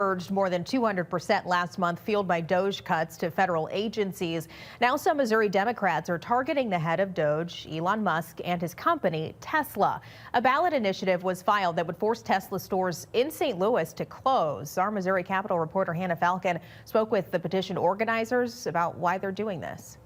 Surged more than 200% last month, fueled by DOGE cuts to federal agencies. Now some Missouri Democrats are targeting the head of DOGE, Elon Musk, and his company, Tesla. A ballot initiative was filed that would force Tesla stores in St. Louis to close. Our Missouri Capitol reporter Hannah Falcon spoke with the petition organizers about why they're doing this.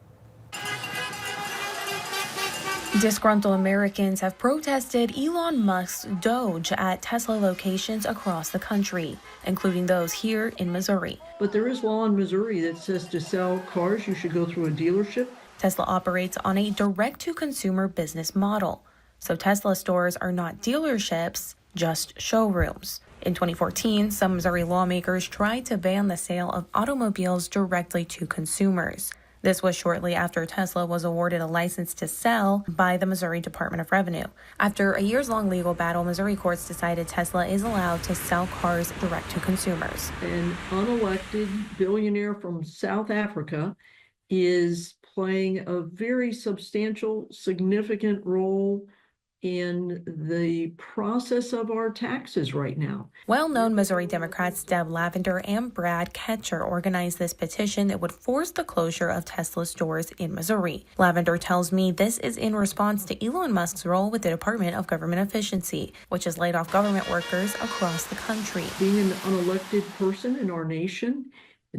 Disgruntled Americans have protested Elon Musk's DOGE at Tesla locations across the country, including those here in Missouri. But there is law in Missouri that says to sell cars, you should go through a dealership. Tesla operates on a direct-to-consumer business model. So Tesla stores are not dealerships, just showrooms. In 2014, some Missouri lawmakers tried to ban the sale of automobiles directly to consumers. This was shortly after Tesla was awarded a license to sell by the Missouri Department of Revenue. After a years-long legal battle, Missouri courts decided Tesla is allowed to sell cars direct to consumers. An unelected billionaire from South Africa is playing a very substantial, significant role in the process of our taxes right now. Well-known Missouri Democrats Deb Lavender and Brad Ketcher organized this petition that would force the closure of Tesla stores in Missouri. Lavender tells me this is in response to Elon Musk's role with the Department of Government Efficiency, which has laid off government workers across the country. Being an unelected person in our nation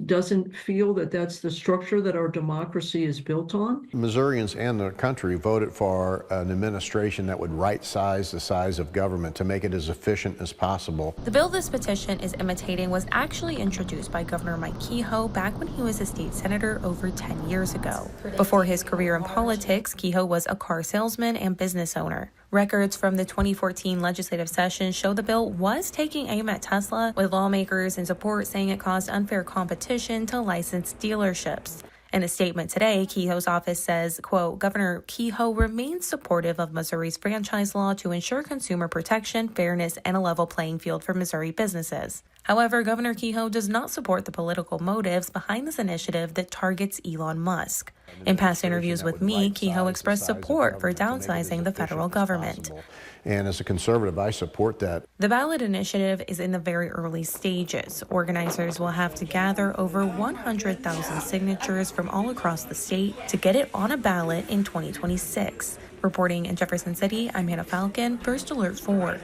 doesn't feel that that's the structure that our democracy is built on. Missourians and the country voted for an administration that would right-size the size of government to make it as efficient as possible. The bill this petition is imitating was actually introduced by Governor Mike Kehoe back when he was a state senator over 10 years ago. Before his career in politics, Kehoe was a car salesman and business owner. Records from the 2014 legislative session show the bill was taking aim at Tesla, with lawmakers in support saying it caused unfair competition to licensed dealerships. In a statement today, Kehoe's office says, quote, Governor Kehoe remains supportive of Missouri's franchise law to ensure consumer protection, fairness, and a level playing field for Missouri businesses. However, Governor Kehoe does not support the political motives behind this initiative that targets Elon Musk. In past interviews with me, Kehoe expressed support for downsizing the federal government. And as a conservative, I support that. The ballot initiative is in the very early stages. Organizers will have to gather over 100,000 signatures from all across the state to get it on a ballot in 2026. Reporting in Jefferson City, I'm Hannah Falcon, First Alert 4.